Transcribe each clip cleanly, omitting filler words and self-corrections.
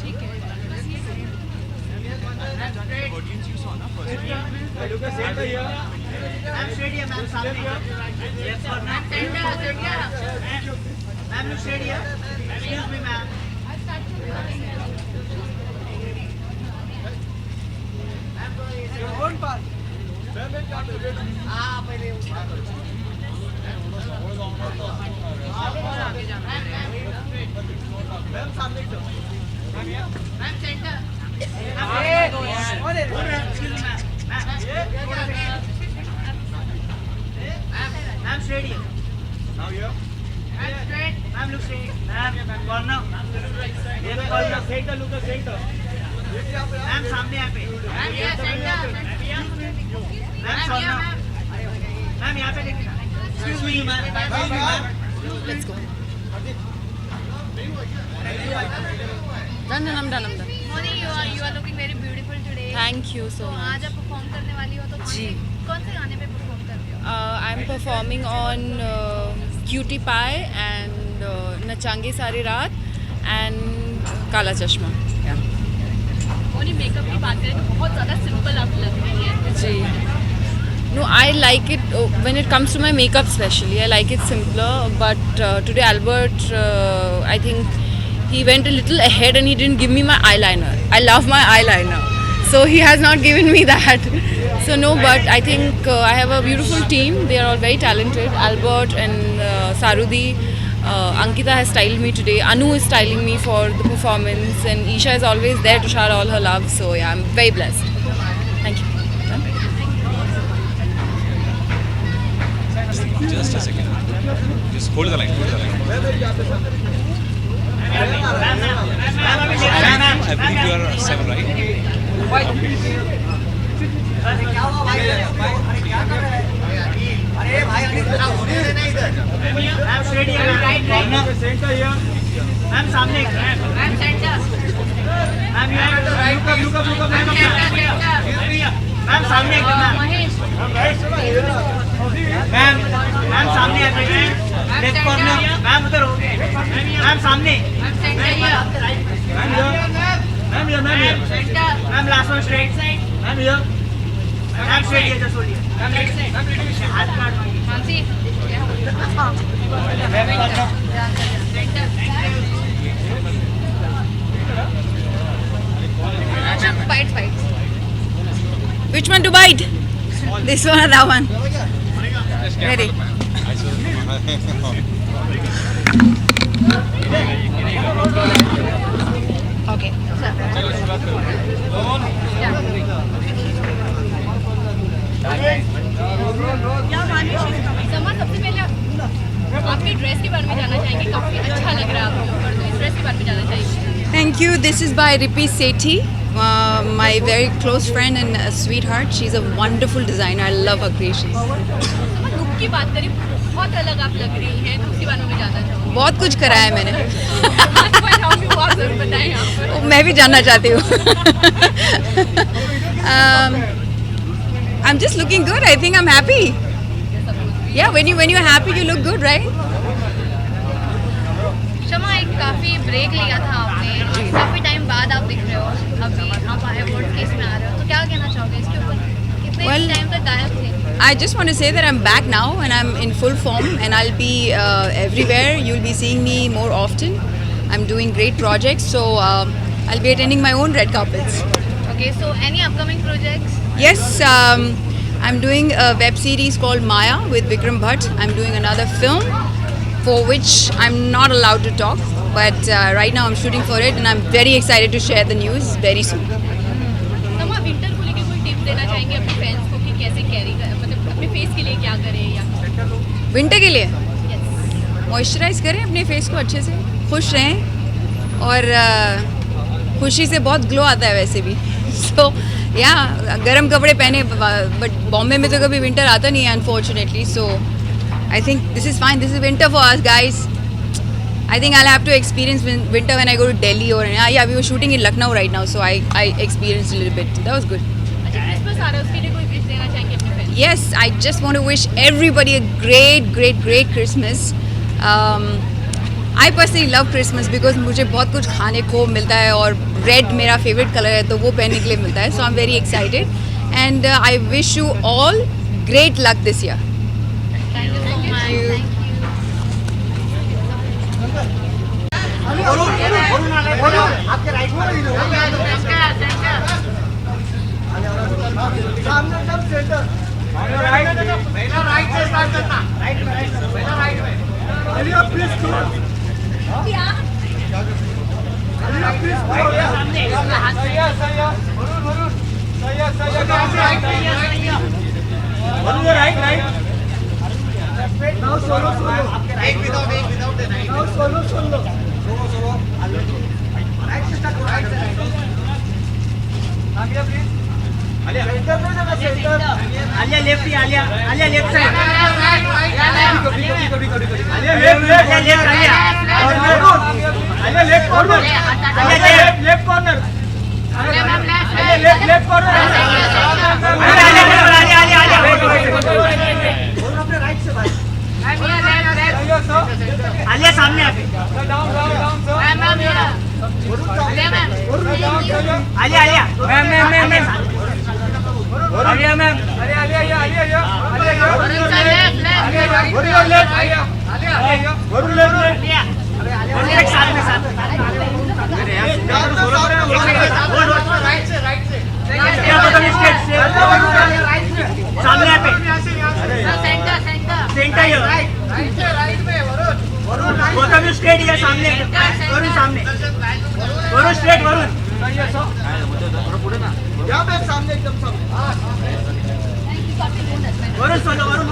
ठीक है बस ये करिए। ऑडियंस यू सॉ ना first ma'am straight here ma'am सामने यस और ma'am ma'am look straight here excuse me ma'am कौन पास हां पहले आगे जाना है मैम सामने चलो ma'am centre ma'am straight here now here ma'am straight ma'am look straight ma'am corner ये corner centre look centre ma'am सामने यहाँ पे मैम ये सेंटर मैम कॉर्नर मैम यहाँ पे देखना excuse me ma'am let's go I'm done. Mouni you are looking very beautiful today. Thank you so तो much. आज आप परफॉर्म करने वाली हो तो जी। कौन से गाने पे परफॉर्म कर रही हो? I'm performing on Cutie Pie and Nachange Sari Raat and Kala Chashma. Yeah. Mouni makeup की बात करें तो बहुत ज़्यादा सिंपल आप लग रही है। जी. No, I like it when it comes to my makeup especially. I like it simpler, but today Albert, I think he went a little ahead and he didn't give me my eyeliner. I love my eyeliner. So he has not given me that. So no, but I think I have a beautiful team. They are all very talented. Albert and Sarudi. Ankita has styled me today. Anu is styling me for the performance. And Isha is always there to shower all her love. So yeah, I'm very blessed. Thank you. Just a second. Just hold the line. I believe you are 7, right? क्या हुआ भाई क्या कर रहे हैं अरे भाई होने देना इधर ma'am straight here right centre here ma'am सामने ma'am centre ma'am here look up ma'am सामने मैम महेश मैम सामने लेफ्ट कॉर्नर मैम उधर हो मैम सामने ma'am centre ma'am centre ma'am last one straight side ma'am here ma'am straight here just hold ma'am right side हाथ काट Mansi ma'am corner centre fight Which one to bite? This one or that one? Ready? Okay. समा सबसे पहले आपकी dress के बारे में जानना चाहेंगे काफ़ी अच्छा लग रहा है आप लोग पर तो इस ड्रेस के बारे में जानना चाहेंगे Thank you. This is by Ripi Sethi, my very close friend and a sweetheart. She's a wonderful designer. I love her creations. समा लुक की बात करें बहुत अलग आप लग रही हैं तो उसके बारे में जानना चाहूँगी बहुत कुछ करा है मैंने. वो आप ज़रूर बताएं यहाँ पर मैं भी जानना चाहती हूँ. I'm just looking good. I think I'm happy. Yeah, when you're happy, you look good, right? शमा एक काफ़ी ब्रेक लिया था आपने काफ़ी टाइम बाद आप दिख रहे हो अभी आप अवार्ड केस में आ रहे हो तो क्या कहना चाहोगे इसके ऊपर कितने Well, टाइम तक गायब थे I just want to say that I'm back now and I'm in full form and I'll be everywhere. You'll be seeing me more often. I'm doing great projects, so I'll be attending my own red carpets. okay so any upcoming projects Yes, I'm doing a web series called Maya with Vikram Bhatt. I'm doing another film for which I'm not allowed to talk, but right now I'm shooting for it and I'm very excited to share the news very soon. समा winter को लेकर कोई tip देना चाहेंगे अपने fans को कि कैसे कैरी कर मतलब अपने फेस के लिए क्या करें या विंटर के लिए यस मॉइस्चराइज करें अपने फेस को अच्छे से, खुश रहें और खुशी से बहुत ग्लो आता है वैसे भी. सो या गर्म कपड़े पहने, बट बॉम्बे में तो कभी विंटर आता नहीं है unfortunately. So I think this is fine. This is winter for us guys. I think I'll have to experience winter when I go to Delhi or yeah, we were shooting in Lucknow right now, so I experienced a little bit. That was good. अच्छा Christmas आ रहा है उसके लिए कोई wish देना चाहेंगे अपने fans Yes, I just want to wish everybody a great Christmas. I personally love Christmas because मुझे बहुत कुछ खाने को मिलता है और रेड मेरा फेवरेट कलर है तो वो पहनने के लिए मिलता है. So I am very excited and I wish you all great luck this year. Thank you so much. you. Thank you. आपके राइट सामने एकदम सेंटर. पहला राइट से स्टार्ट करना. राइट में पहला राइट में. Alia please two. Alia please सामने. सही राइट. नाउ सोलो एक without the night. Now solo right से स्टार्ट. राइट से आलिया प्लीज. आलिया सेंटर में ना सेंटर. आलिया लेफ्ट ही. Alia left side. Alia left Alia left corner. Alia left corner. Alia left corner. अपने राइट से भाई. आलिया सामने आके. आलिया मैम. वरुण स्ट्रेट या सामने. वरुण सामने. वरुण स्ट्रेट. वरुण या मैं सामने एकदम सामने. Varun solo. Varun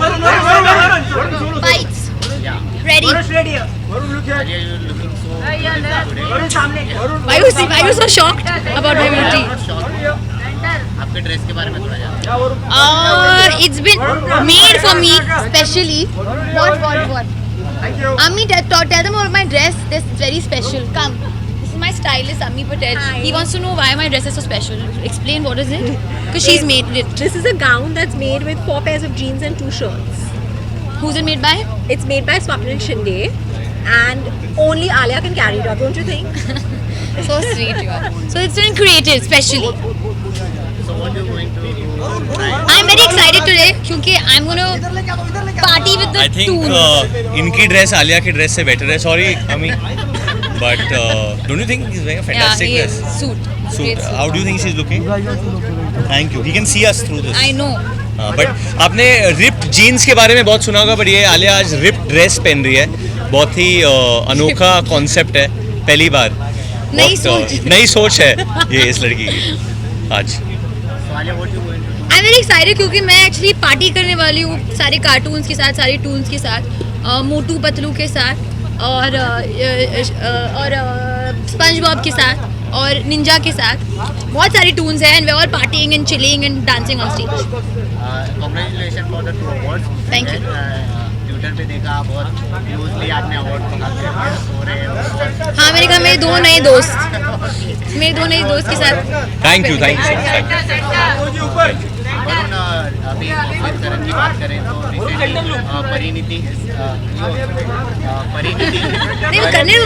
Bites. Ready. Varun straight या. Varun look here. वरुण सामने. Why you so shocked about my beauty? आपके ड्रेस के बारे में थोड़ा जान. It's been made for me specially. What? Ami, tell them about my dress. This is very special. Come. This is my stylist, Ami Patel. Hi. He wants to know why my dress is so special. Explain what is it? Because she's made it. This is a gown that's made with 4 pairs of jeans and 2 shirts. Who's it made by? It's made by Swapnil Shinde and only Alia can carry it out, don't you think? So sweet you are. So it's been created specially. So what you going to try? I'm very excited today क्योंकि I'm gonna party with the I think tunes. इनकी dress Alia की dress से better है. Sorry अमी, but don't you think he's wearing a Yeah, fantastic he dress? is. Suit. Great How do you think she's looking? Thank you. He can see us through this. I know. But आपने ripped jeans के बारे में बहुत सुना होगा, but ये आलिया आज ripped dress पहन रही है. बहुत ही अनोखा कॉन्सेप्ट है, पहली बार. नई बहुत, सोच. नई सोच है ये इस लड़की की आज. So Alia, what you going to do? I'm very excited क्योंकि मैं एक्चुअली पार्टी करने वाली हूँ सारे कार्टून्स के साथ, सारे टून्स के साथ, मोटू पतलू के साथ और स्पंज बॉब के साथ और निंजा के साथ. बहुत सारे टून्स हैं and we are all partying and chilling and dancing on stage. Congratulations for the 2 awards. Thank you. Twitter पे देखा बहुत क्लोजली आपने अवार्ड हो रहे हो. हाँ, मेरे घर में 2 नए दोस्त के साथ. Thank you so much. Varun, अभी करण की बात करें तो परिणीति नहीं, वो करने दो.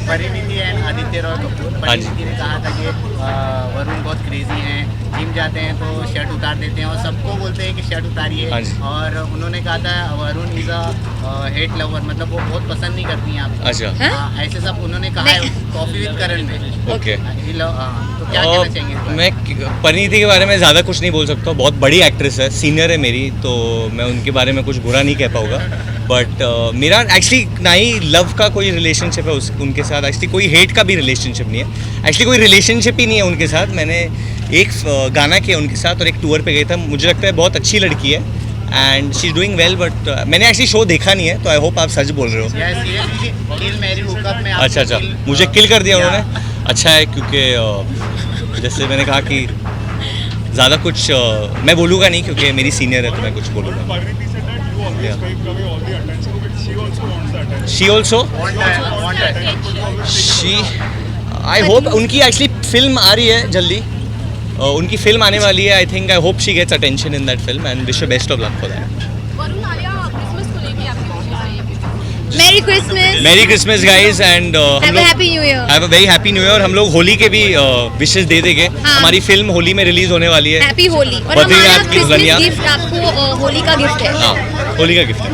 परिणीति एंड आदित्य रॉय कपूर. परिणीति ने कहा था कि वरुण बहुत क्रेजी हैं, जिम जाते हैं तो शर्ट उतार देते हैं और सबको बोलते हैं कि शर्ट उतारिए. हाँ जी. और उन्होंने कहा था Varun is a hate lover, मतलब वो बहुत पसंद नहीं करती हैं आपको. अच्छा. हाँ? ऐसे सब उन्होंने कहा है कॉफी विद करण में. ओके. तो क्या कहना चाहेंगे इस बारे में? मैं परिणीति के बारे में ज़्यादा कुछ नहीं बोल सकता. बहुत बड़ी एक्ट्रेस है, सीनियर है मेरी, तो मैं उनके बारे में कुछ बुरा नहीं कह पाऊँगा. बट मेरा एक्चुअली ना ही लव का कोई रिलेशनशिप है उनके साथ. एक्चुअली कोई हेट का भी रिलेशनशिप नहीं है. एक्चुअली कोई रिलेशनशिप ही नहीं है उनके साथ. मैंने एक गाना किया उनके साथ और एक टूर पे गया था. मुझे लगता है बहुत अच्छी लड़की है and she is doing well. But मैंने एक्चुअली शो देखा नहीं है, तो आई होप आप सच बोल रहे हो. किल मैरी हुकअप में आपको अच्छा, मुझे किल कर दिया उन्होंने. अच्छा है, क्योंकि जैसे मैंने कहा कि ज़्यादा कुछ मैं बोलूँगा नहीं क्योंकि मेरी सीनियर है, तो मैं कुछ बोलूँगा. शी ऑल्सो आई होप उनकी एक्चुअली फिल्म आ रही है जल्दी. उनकी फिल्म आने वाली है. I think I hope she gets attention in that film and wish you best of luck for that. Merry Christmas. Merry Christmas guys and Have a happy new year. Have a very happy new year. और हम लोग होली के भी विशेष दे देंगे। हाँ। हमारी film Holi में release होने वाली है। हैप्पी होली। और बद्रीनाथ हमारा की क्रिसमस दुल्हनिया। गिफ्ट आपको होली का गिफ्ट है। हाँ, होली का गिफ्ट है।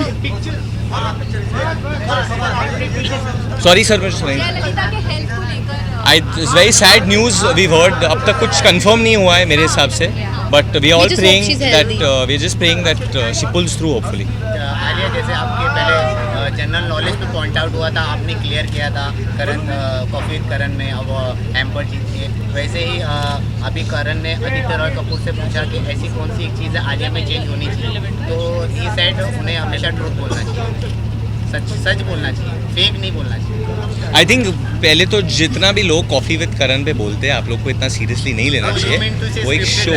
सॉरी सर, मैं ललिता के हेल्थ को लेकर I it's very sad news we heard. अब तक कुछ कंफर्म नहीं हुआ है मेरे हिसाब से, but we all just praying hope she's that healthy. We just praying that she pulls through hopefully. Alia, जैसे आपके पहले जनरल नॉलेज पे पॉइंट आउट हुआ था, आपने क्लियर किया था करण कॉफी विद करण में, अब हैम्पर जीत के, वैसे ही अभी करण ने आदित्य रॉय कपूर से पूछा कि ऐसी कौन सी एक चीज़ है आलिया में चेंज होनी चाहिए, तो ही सेड उन्हें हमेशा ट्रूथ बोलना चाहिए, सच बोलना चाहिए, फेक नहीं बोलना चाहिए। आई थिंक पहले तो जितना भी लोग कॉफी विद करण पे बोलते हैं, आप लोग को इतना सीरियसली नहीं लेना चाहिए। वो एक शो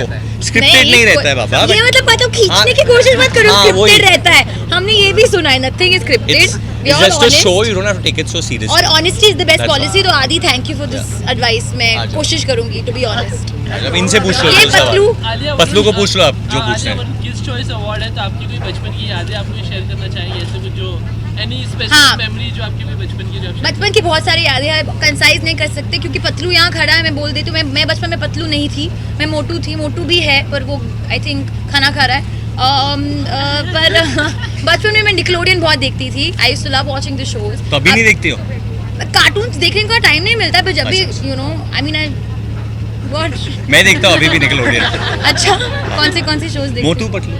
स्क्रिप्टेड नहीं रहता है बाबा। ये मतलब बातों खींचने हाँ। की कोशिश मत करो, हाँ, वही। स्क्रिप्टेड रहता है। हमने ये भी सुना है, nothing is scripted. It's just a show, you don't have to take it so seriously. और honesty is the best That's policy. तो आदि, thank you for this advice. मैं हाँ जी। कोशिश करूंगी टू बी ऑनेस्ट। अब इनसे पूछ लो ये जो सवाल। पतलू। पतलू को पूछ लो आप जो पूछना है। किस चॉइस अवार्ड है, तो आपकी कोई बचपन की यादें आप मुझे शेयर करना चाहेंगे, ऐसे कुछ जो एनी हाँ। स्पेसिफिक मेमोरी जो आपकी भी बचपन की जो आप बचपन की बहुत सारी यादें हैं, कंसाइज नहीं कर सकते क्योंकि पतलू यहाँ खड़ा है। मैं बोल देती हूँ, मैं बचपन में पतलू नहीं थी, मैं मोटू थी। मोटू भी है पर वो आई थिंक खाना खा रहा है। पर बचपन में मैं निकलोडियन बहुत देखती थी। I used to love watching the shows. तो अभी नहीं देखती हो? कार्टून्स देखने का टाइम नहीं मिलता, पर जब भी अच्छा। You know I mean I what. मैं देखता हूँ अभी भी निकलोडियन। अच्छा, कौन सी शोज देखते मोटू पतलू?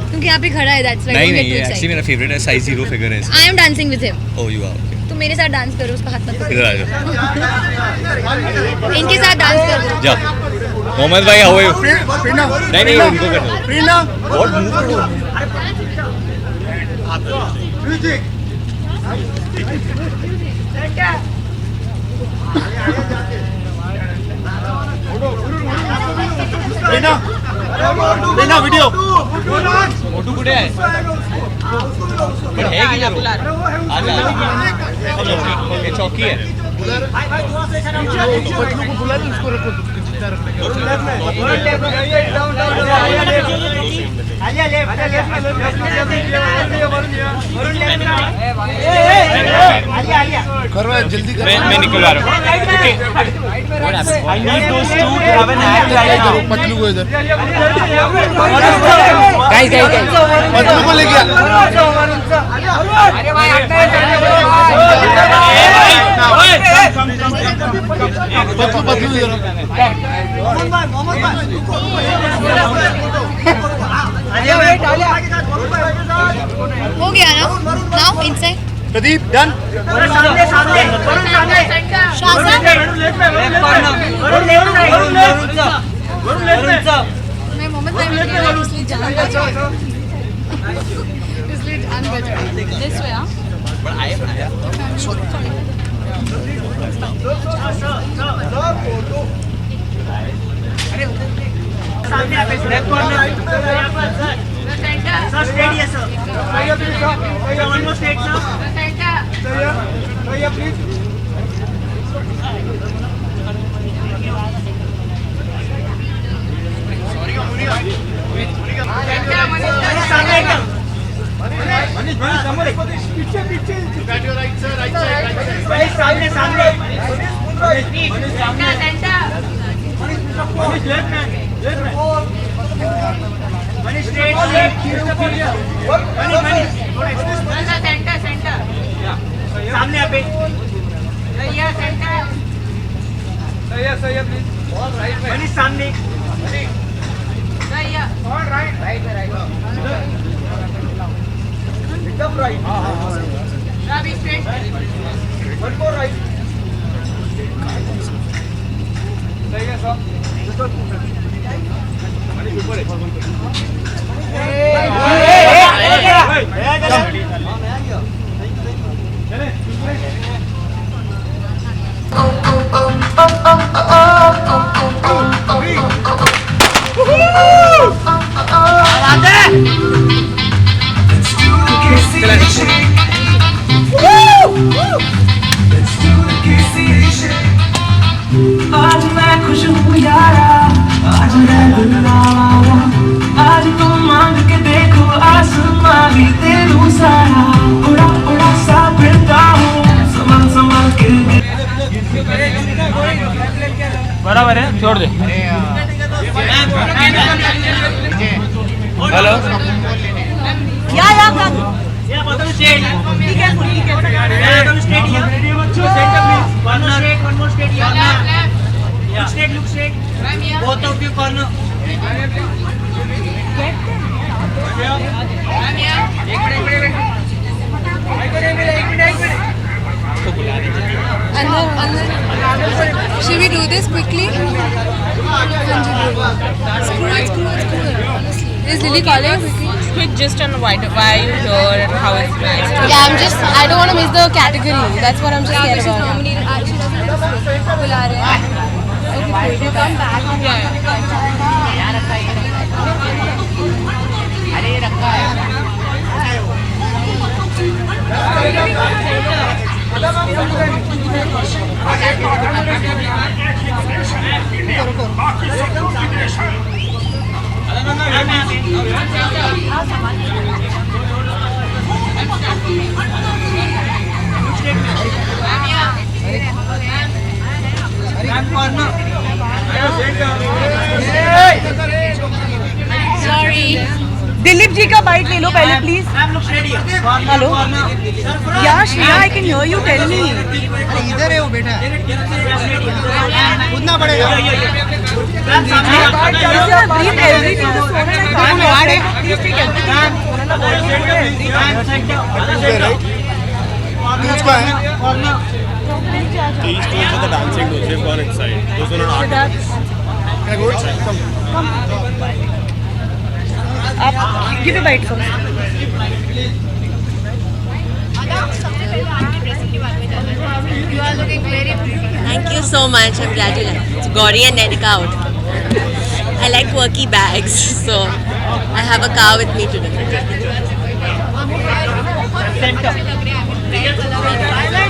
क्योंकि यहाँ पे खड़ा है, दैट्स नहीं नहीं, ये एक्चुअली मेरा फेवरेट है, साइज 0 फिगर है इसका। I am dancing with him. Oh you are okay. तो मेरे साथ डांस करो, उसका हाथ मत इधर आ जाओ। पकड़ो। इनके साथ डांस करो। जा मोहम्मद भाई, हाउ आर यू? नहीं नहीं, उनको कर दो। What move? वीडियो मोटू कुठे आहे? पण है की नाही? आजा ये चौकी है। जल्दी मैं निकलवा रहा हूँ। पतलू को इधर गाइस पतलू को ले गया। पतलू इधर हो गया ना? Now inside. प्रदीप डन। मैं मोहम्मद भाई में खेला इसलिए जान बचा, इसलिए जान बचा। दिस वे सामने पे मनीष सामने एकदम राइट। One more right. सही है सब। आज मैं खुश हूँ यारा, आज मैं गुलावा, आज तुम मांग के देखो आसमां भी दे दूँ सारा। उड़ा बराबर है, छोड़ दे। Hello Both of you corner. Should we do this quickly? Screw it. Is Lily calling? Quick gist on why are you here and how it's nice. Yeah, I don't want to miss the category. That's what I'm just scared about. Nominated. She doesn't बुला रहे हैं. Okay, you come back. Dilip ji का bite ले लो पहले please. Hello yeah Shreya, I can hear you, tell me. इधर है वो बेटा, कूदना पड़ेगा। आप give a bite first. Thank you so much. I'm glad you like it. It's Gauri and Nedika out. I like quirky bags, so I have a car with me today.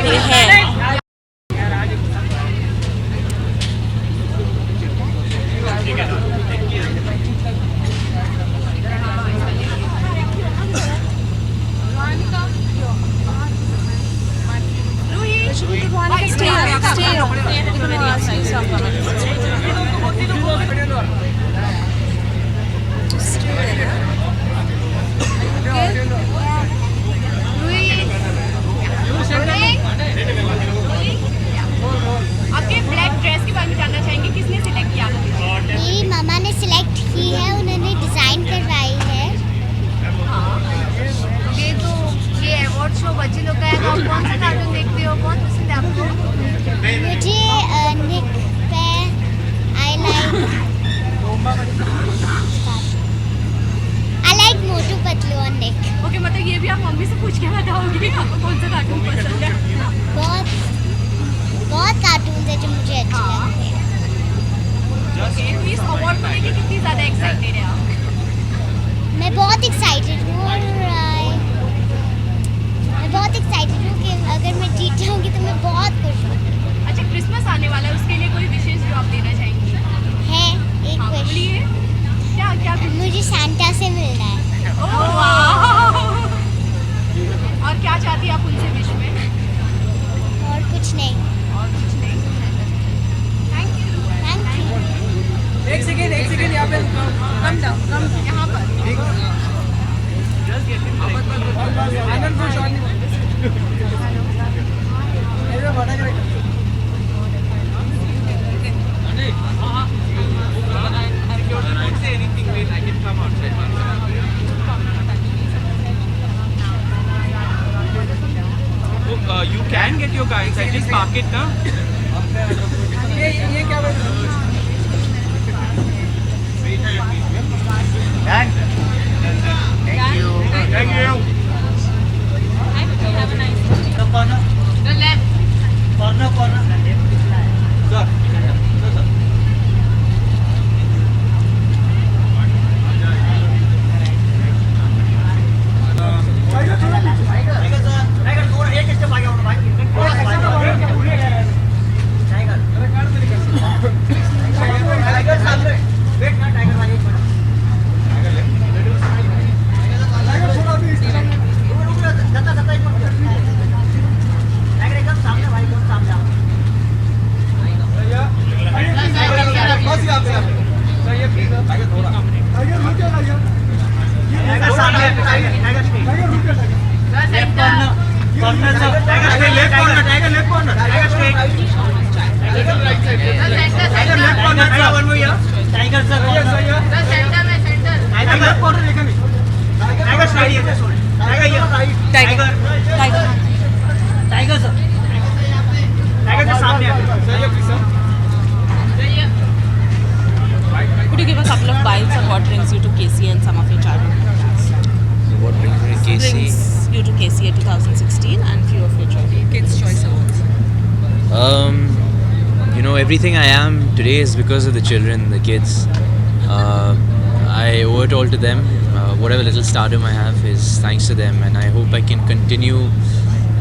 मेरे hair. आपके black dress के बारे में जानना चाहेंगे, किसने select किया? मेरी मम्मा ने सिलेक्ट की है, उन्होंने डिज़ाइन करवाई है। ये अवार्ड शो बच्चे लोग का है, तो आप कौन सा कार्टून देखते हो, कौन पसंद है आपको? मुझे निक पे आई लाइक मोटू पतलू और निक। ओके, मतलब ये भी आप मम्मी से पूछ के बताओगे आपको कौन सा कार्टून पसंद है? बहुत कार्टून है जो मुझे अच्छे लगते हैं। ओके, तो इस अवार्ड को लेके कितनी ज़्यादा एक्साइटेड है आप? मैं बहुत एक्साइटेड हूँ और मैं बहुत एक्साइटेड हूँ कि अगर मैं जीत जाऊँगी तो मैं बहुत खुश हूँ। अच्छा, क्रिसमस आने वाला है, उसके लिए कोई विशेष जो आप देना चाहेंगी? है एक हाँ, विश, बोलिए। क्या मुझे सांता से मिलना है। ओह वाह! और क्या चाहती हैं आप उनसे विश में? और कुछ नहीं। Thank you. एक सेकेंड यहाँ पे कम डाउन, यहाँ पर आनंद खुश You can get your guys. I just park it now. ये क्या बोल रहे हो? Thank you. टाइगर एकदम सामने भाई, एकदम सामने। brings you to KCA and some of your childhood memories? What brings me to KC? Brings you to KCA 2016 and few of your childhood. Kids Choice Awards. You know, everything I am today is because of the children, the kids. I owe it all to them. Whatever little stardom I have is thanks to them, and I hope I can continue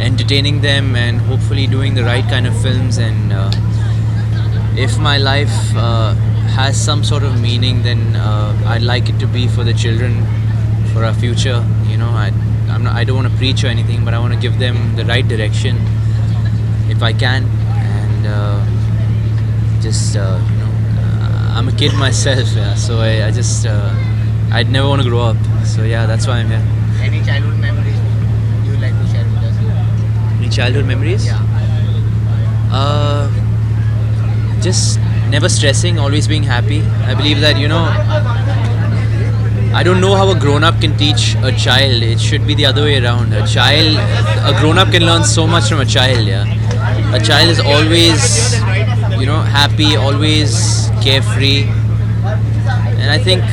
entertaining them and hopefully doing the right kind of films. And if my life has some sort of meaning, then I'd like it to be for the children, for our future. You know, I don't want to preach or anything, but I want to give them the right direction if I can. And I'm a kid myself, yeah, so I just I'd never want to grow up, so yeah, that's why I'm here. Any childhood memories you would like to share with us? Any childhood memories? Yeah. Just never stressing, always being happy. I believe that, you know, I don't know how a grown-up can teach a child. It should be the other way around. A grown-up can learn so much from a child, yeah. A child is always, you know, happy, always carefree. And I think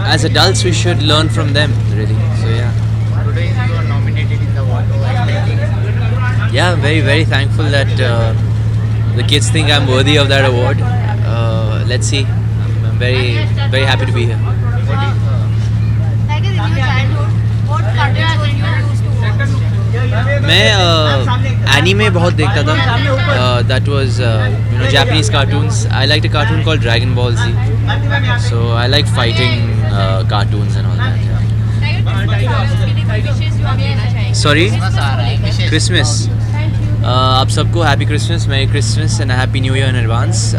as adults we should learn from them, really. So yeah. Today you are nominated in the award. Yeah, I'm very, very thankful that the kids think I'm worthy of that award. Let's see. I'm very, very happy to be here. मैं anime बहुत देखता था. That was you know, Japanese cartoons. I liked a cartoon called Dragon Ball Z. So I like fighting cartoons and all that. Sorry? Christmas. आप सबको Happy Christmas, Merry Christmas and a Happy New Year in advance.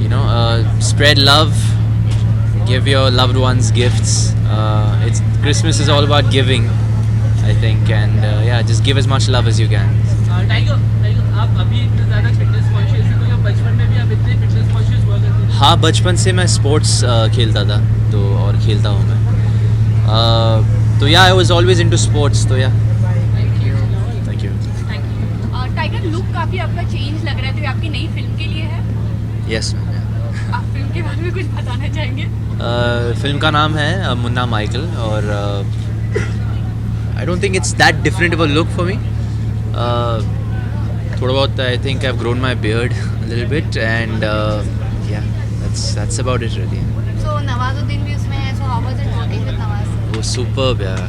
You know, spread love, give your loved ones gifts. Christmas is all about giving, I think, and yeah, just give as much love as you can. Tiger आप अभी इतने ज़्यादा fitness conscious हैं, तो या बचपन में भी आप इतने फिटनेस कॉन्शियस हुआ करते थे? हाँ, बचपन से मैं स्पोर्ट्स खेलता था, तो और खेलता हूँ मैं. तो या I was always into sports, तो या. Thank you. टाइगर, लुक काफी आपका चेंज लग रहा है, तो ये आपकी नई फिल्म के लिए है? यस. आप फिल्म के बारे में कुछ बताना चाहेंगे? फिल्म का नाम है मुन्ना माइकल, और I don't think it's that different of a look for me. थोड़ा बहुत I think I've grown my beard a little bit, and yeah, that's about it really. So Nawazuddin भी उसमें है, so how was it working with Nawaz? वो superb यार,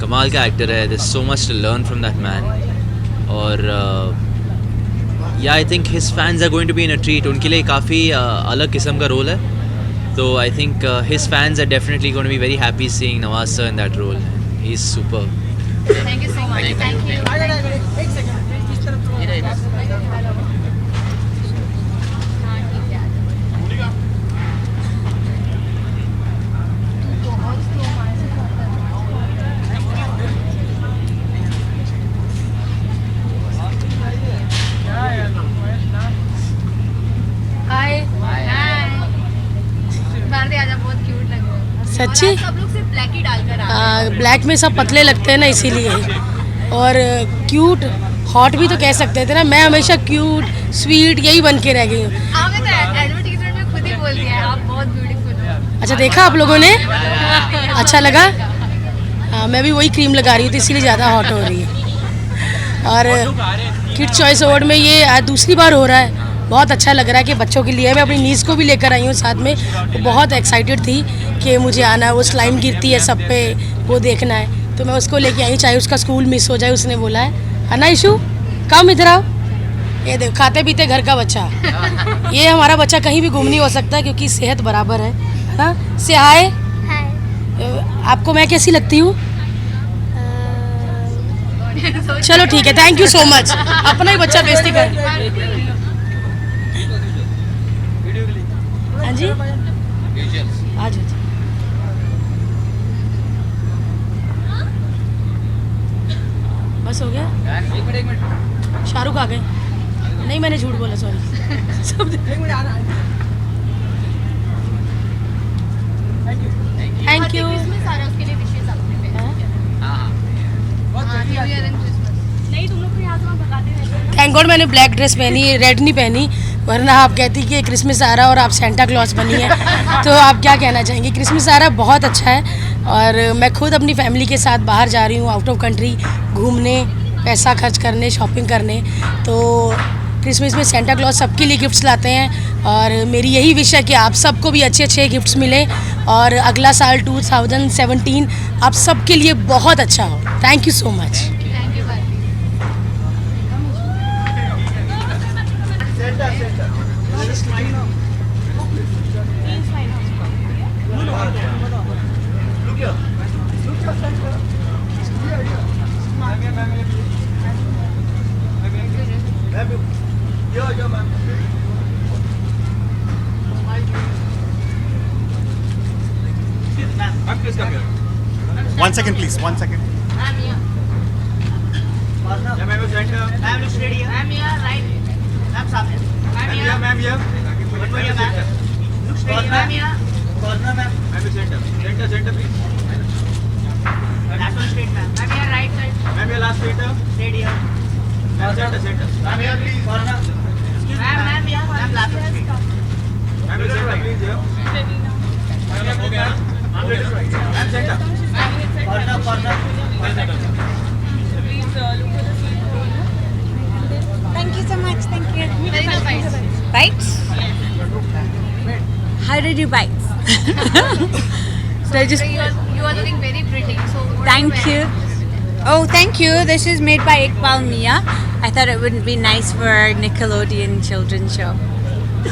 कमाल का actor है. There's so much to learn from that man. और yeah, I think his fans are going to be in a treat. उनके लिए काफ़ी अलग किस्म का रोल है, तो I think his fans are definitely going to be very happy seeing Nawaz sir in that role. He's superb. Thank you so much. Thank you. सच्ची सब लोग सिर्फ ब्लैक ही डालकर आ रहे हैं। ब्लैक में सब पतले लगते हैं ना, इसीलिए. और क्यूट हॉट भी तो कह सकते थे ना. मैं हमेशा क्यूट स्वीट यही बन के रह गई हूँ. आपने तो एडवर्टाइजमेंट में खुद ही बोल दिया है आप बहुत ब्यूटीफुल हो. अच्छा, देखा आप लोगों ने? अच्छा लगा? हाँ, मैं भी वही क्रीम लगा रही हूँ, तो इसीलिए ज़्यादा हॉट हो रही है. और किड्स चॉइस अवार्ड में ये आज दूसरी बार हो रहा है. बहुत अच्छा लग रहा है कि बच्चों के लिए. मैं अपनी नीज़ को भी लेकर आई हूँ साथ में. वो बहुत एक्साइटेड थी कि मुझे आना है. वो स्लाइम गिरती है सब पे, वो देखना है, तो मैं उसको लेके आई. चाहे उसका स्कूल मिस हो जाए, उसने बोला है ना इशू, कम इधर आओ. ये देखो, खाते पीते घर का बच्चा. ये हमारा बच्चा कहीं भी गुम नहीं हो सकता, क्योंकि सेहत बराबर है ना. से हाय. आपको मैं कैसी लगती हूँ? चलो ठीक है, थैंक यू सो मच. अपना ही बच्चा बेइज्जती कर. हाँ जी, आज बस हो गया. शाहरुख आ गए. नहीं, मैंने झूठ बोला, sorry. Thank you. Thank God मैंने ब्लैक ड्रेस पहनी, रेड नहीं पहनी. वरना आप कहती कि क्रिसमस आ रहा है और आप सेंटा क्लॉज बनी है। तो आप क्या कहना चाहेंगी? क्रिसमस आ रहा बहुत अच्छा है और मैं खुद अपनी फैमिली के साथ बाहर जा रही हूँ आउट ऑफ कंट्री घूमने, पैसा खर्च करने, शॉपिंग करने। तो क्रिसमस में सेंटा क्लॉज सबके लिए गिफ्ट्स लाते हैं और मेरी यही विश है कि आप सबको भी अच्छे अच्छे गिफ्ट्स मिले और अगला साल 2017 आप सबके लिए बहुत अच्छा हो। Thank you so much. One second, please. 1 second. Ma'am look ready है। Ma'am here right. मैम सामने। Ma'am here. Ma'am here. One more here ma'am. Look ready. Ma'am here. Corner ma'am. Ma'am centre. Centre centre please. Last one straight ma'am. Ma'am here right side. Ma'am here last straight. Ready है। Ma'am centre centre. Ma'am here please corner. Ma'am ma'am here. Ma'am last one straight. Ma'am here centre please here. Ma'am हो गया। Ma'am centre. Corner corner. Thank you so much. Thank you. Very nice bites. Bites? How did you bite? So I just. You are looking very pretty. So Thank you. Oh, thank you. This is made by Iqbal Mia. I thought it would be nice for Nickelodeon children's show.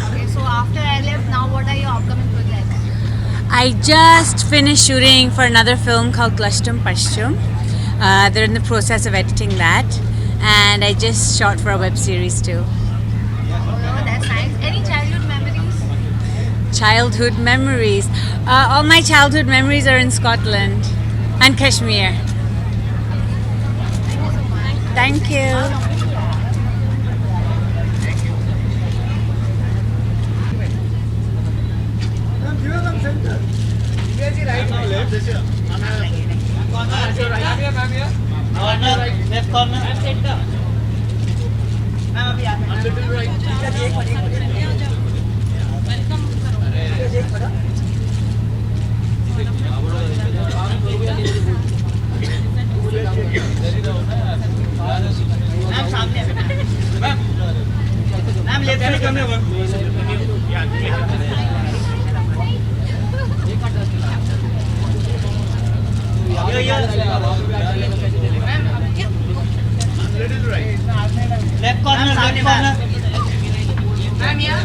Okay, so after I left, now what are your upcoming projects? I just finished shooting for another film called Glushtum Pashtum. They're in the process of editing that. And I just shot for a web series too. Oh, that's nice. Any childhood memories? Childhood memories. All my childhood memories are in Scotland and Kashmir. Thank you. Corner left corner centre. Ma'am अभी आप ma'am सामने ma'am left side करने left corner left corner. Ma'am here.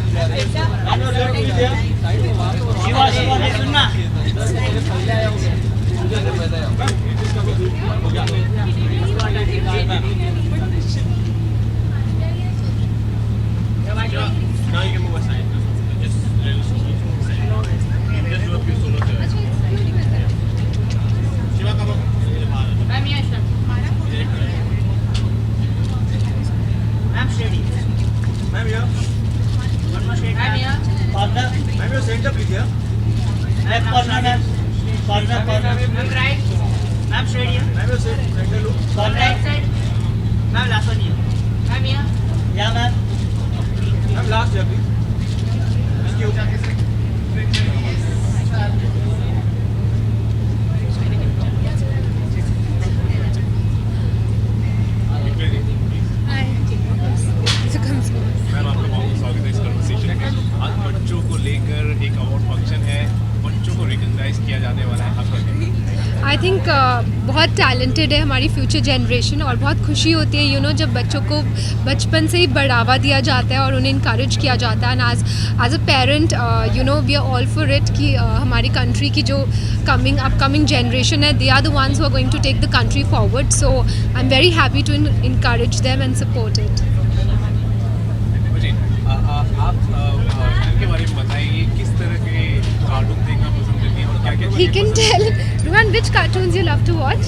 Shiva Shiva सुनना। Now you can move aside. Just little solo. Just do a few solo turns. Shiva, come on. Ma'am, yes, sir. Ma'am steady. Ma'am here. One more straight. Ma'am here. Corner. Ma'am here centre please here. Left corner ma'am. Corner corner. Ma'am right. Ma'am straight here. Ma'am here centre look. Corner right side. Ma'am last one here. Ma'am here. या ma'am. Ma'am last here please. Thank you. Ma'am आपका बहुत स्वागत है इस conversation में। आज बच्चों को लेकर एक अवार्ड फंक्शन है, बच्चों को रिकॉग्नाइज किया जाने वाला है। आपका आई थिंक बहुत टैलेंटेड है हमारी फ्यूचर जनरेशन और बहुत खुशी होती है जब बच्चों को बचपन से ही बढ़ावा दिया जाता है और उन्हें इनकरेज किया जाता है। And as a parent we are all for it कि हमारी कंट्री की जो अपकमिंग जनरेशन है, they are the ones who are going to take the country forward. So I am very happy to encourage them and support it. आप के बारे में बताइए, किस तरह के कार्टून देखना पसंद करती हैं और क्या-क्या? He can tell. Ruhan, which cartoons you love to watch?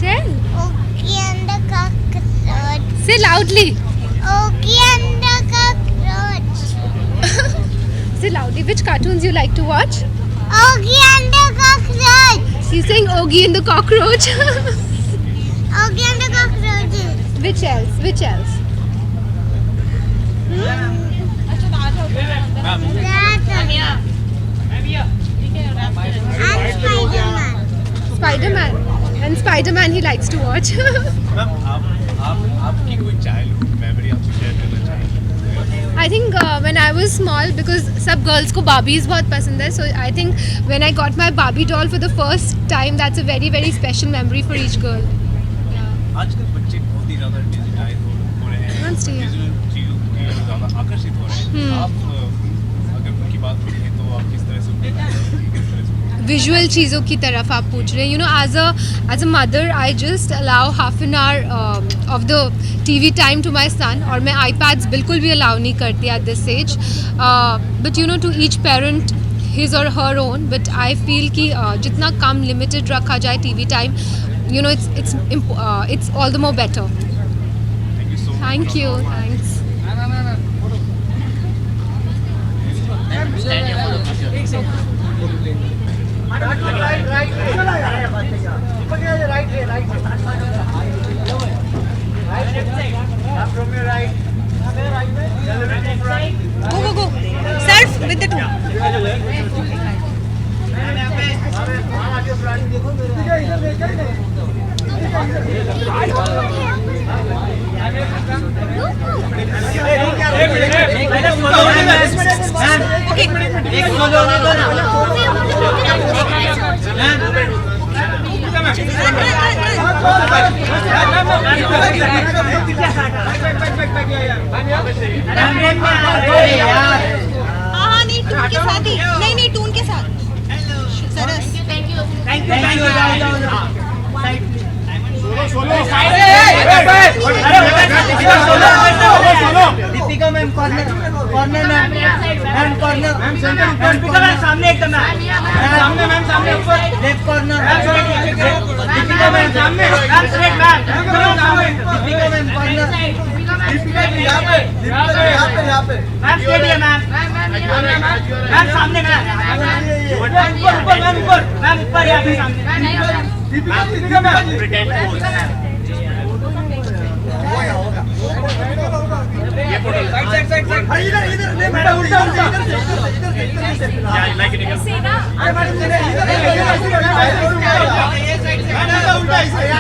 Tell. Oogie and the Cockroach. Say loudly. Oogie and the Cockroach. Say loudly. Which cartoons you like to watch? Oogie and the Cockroach. He's saying Oogie and the Cockroach. Oogie and the Cockroach. Which else? Which else? Spider-Man. And Spider-Man he likes to watch. Ma'am आपकी कोई childhood memory आपसे share करना चाहिए? I think when I was small, because सब girls को Barbies बहुत पसंद है, so I think when I got my Barbie doll for the first time, that's a very very special memory for each girl. आजकल बच्चे बहुत ही ज़्यादा digitise हो रहे हैं, डिजिटल चीज़ों की ओर ज़्यादा आकर्षित हो रहे हैं। आप अगर उनकी बात करें तो आप किस तरह से विजुअल चीज़ों की तरफ आप पूछ रहे हैं? You know, as a mother I just allow half an hour of the TV time to my son, और मैं आईपैड्स बिल्कुल भी अलाउ नहीं करती at this age, but you know to each parent his और her own, but I feel कि जितना कम लिमिटेड रखा जाए TV time, you know, it's all the more better. Thank you so much. Thank you. Thanks. Go. Surf with the two. हाँ नहीं टून के साथ ही, नहीं टून के साथ। Saras, thank you. Deepika ma'am corner ma'am centre Deepika ma'am सामने एकदम सामने मैम सामने ऊपर लेफ्ट कॉर्नर दीपिका मैम सामने ma'am straight back Deepika ma'am corner Deepika यहां पे मैम स्ट्रेट है मैम सामने मैम ऊपर यहां पे सामने दीपिका मैम प्रिटेंड ये फोटो इधर मैडम उल्टा या लाइक इट ऐसे ना मैडम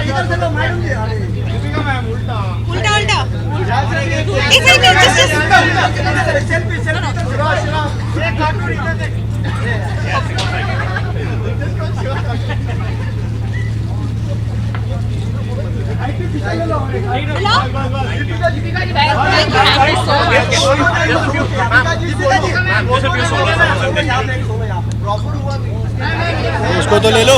इधर से लो मैडम जी दीपिका मैम उल्टा इधर सेल्फी ये कार्टून इधर देख उसको तो ले लो।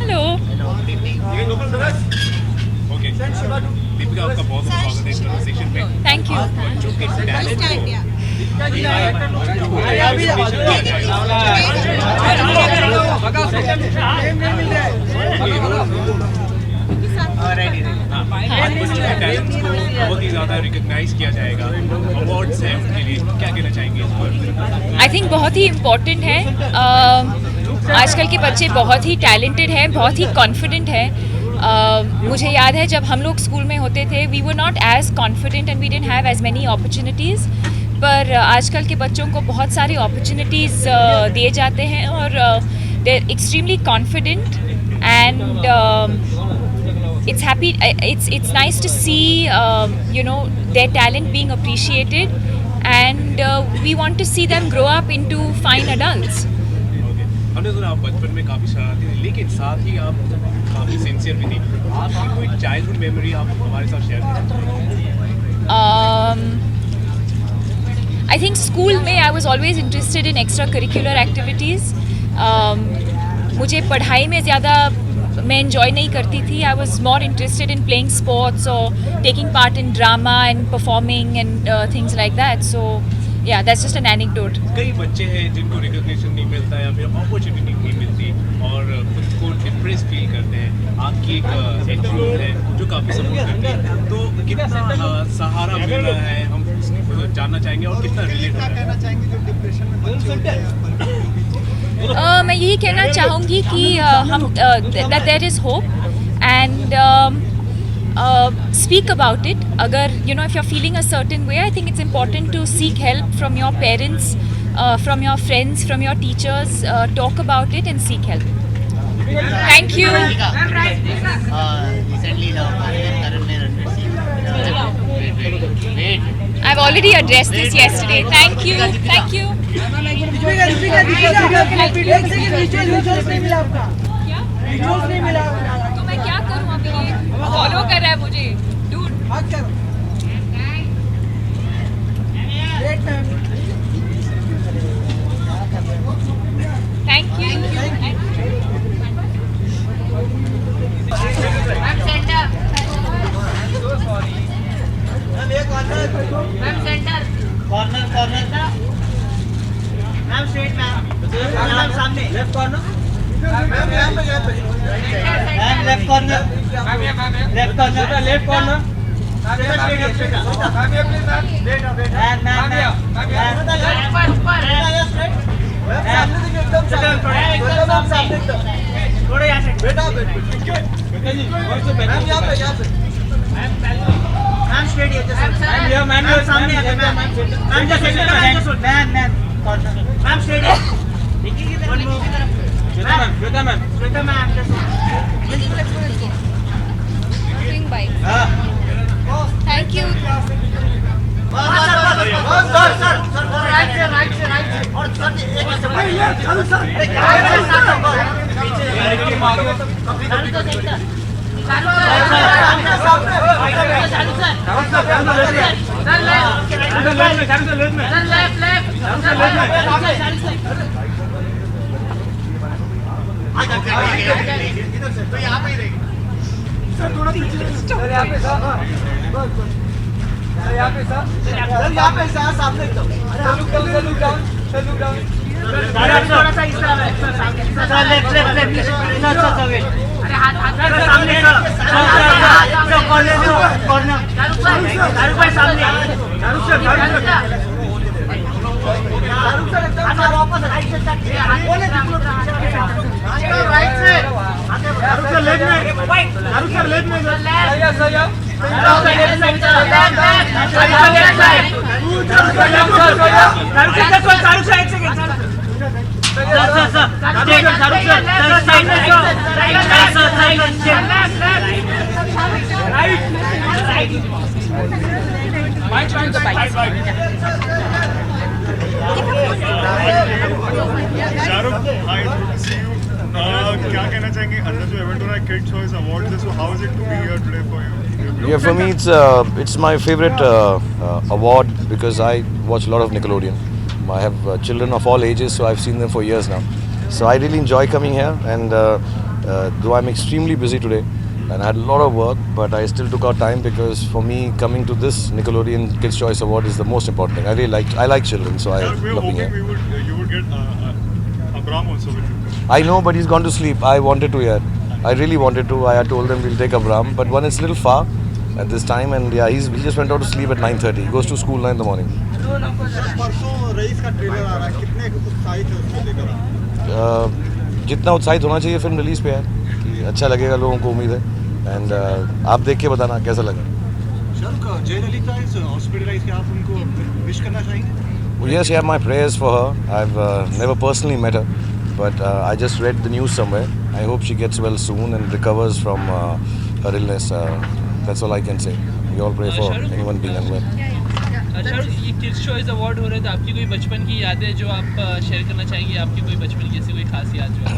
हेलो ओके दीपिका आपका बहुत स्वागत है इस कन्वर्सेशन में। Thank you. बच्चों के टैलेंट बहुत ही ज़्यादा रिकॉग्नाइज किया जाएगा, अवार्ड्स हैं उनके लिए, क्या कहना चाहेंगे इस पर? आई थिंक बहुत ही इम्पोर्टेंट है। आजकल के बच्चे बहुत ही टैलेंटेड हैं, बहुत ही कॉन्फिडेंट हैं। मुझे याद है जब हम लोग स्कूल में होते थे, we were not as confident and we didn't have as many opportunities, पर आजकल के बच्चों को बहुत सारी अपॉर्चुनिटीज़ दिए जाते हैं और they are extremely confident and it's nice to see their talent being appreciated, and we want to see them grow up into fine adults. हमने सुना आप बचपन में काफ़ी शरारती थी, लेकिन साथ ही आप काफ़ी सिंसियर भी थी। आपकी कोई चाइल्डहुड मेमोरी आप हमारे साथ शेयर करना चाहेंगे? I think school में I was always interested in extracurricular activities. मुझे पढ़ाई में ज़्यादा मैं enjoy नहीं करती थी. I was more interested in playing sports or taking part in drama and performing and things like that. So Yeah, that's just an anecdote. कई बच्चे हैं जिनको रिकॉग्निशन नहीं मिलता या फिर अपॉर्चुनिटी नहीं मिलती और खुद को डिप्रेस फील करते हैं। आपकी एक ग्रुप है जो काफ़ी सपोर्ट करते हैं, तो कितना सहारा मिल रहा है हम जानना चाहेंगे और कितना रिलेट हो रहा है। मैं यही कहना चाहूँगी कि हम that there is hope and speak about it. अगर if you're feeling a certain way, I think it's important to seek help from your parents, from your friends, from your teachers. Talk about it and seek help. Thank you. I've already addressed this yesterday. Thank you. Thank you. तो मैं क्या करूँ अभी? ये follow कर रहा है मुझे, dude. Thank you. Ma'am centre ma'am centre corner ma'am straight ma'am सामने left corner ma'am left corner थोड़ा यहाँ से बेटा मैम स्ट्रेट मैम सामने मैम स्ट्रेट Thank you. क्या कहना चाहेंगे अंदर जो इवेंट हो रहा है kid choice award so how is it to be here today for you? Yeah, for me it's my favorite award because I watch a lot of Nickelodeon. I have children of all ages, so I've seen them for years now. So I really enjoy coming here, and though I'm extremely busy today and I had a lot of work, but I still took out time because for me coming to this Nickelodeon Kids Choice Award is the most important thing. I like children, so I love being here. You would get Abram also with you. I know, but he's gone to sleep. I wanted to, yeah. I really wanted to. I had told them we'll take Abram, but one is a little far at this time, and yeah, he just went out to sleep at 9:30. He goes to school 9 in the morning. परसों rice का trailer आ रहा है, कितने उत्साहित है उसको लेकर? जितना उत्साहित होना चाहिए फिल्म रिलीज पे है कि अच्छा लगेगा, लोगों को उम्मीद है, एंड आप देख के बताना कैसा लगा। शाहरुख जयललिता इज हॉस्पिटलाइज्ड, क्या आप उनको विश करना चाहेंगे? Yes, I have my prayers for her. I've never personally met her, but I just read the news somewhere. I hope she gets well soon and recovers from her illness. That's all I can say. We all pray for anyone being unwell. Shahrukh, ये kids choice award हो रहा है तो आपकी कोई बचपन की यादें जो आप शेयर करना चाहेंगे? आपकी कोई बचपन की ऐसी कोई खास याद जो है?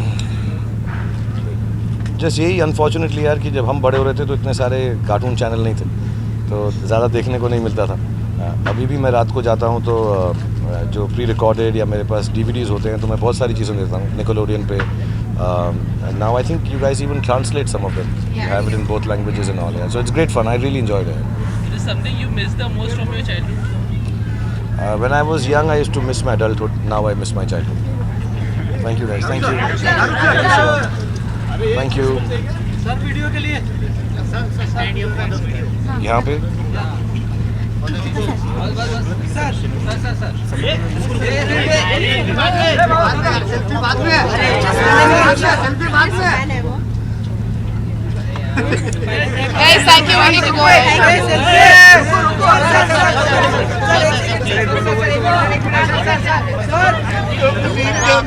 जस्ट यही अनफॉर्चुनेटली यार कि जब हम बड़े हो रहे थे तो इतने सारे कार्टून चैनल नहीं थे, तो ज़्यादा देखने को नहीं मिलता था। अभी भी मैं रात को जाता हूँ तो जो प्री रिकॉर्डेड या मेरे पास DVDs होते हैं तो मैं बहुत सारी चीज़ें देखता हूँ Nickelodeon पे। Now I think you guys even translate some of them. You have it in both languages and all. Yeah. So it's great fun. I really enjoyed it. It is something you miss the most from your childhood? When I was young, I used to miss my adulthood. Now I miss my childhood. Thank you guys. Thank you. Thank you. Sir video के लिए यहाँ पे Guys, thank you. We need to go.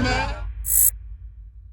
Sir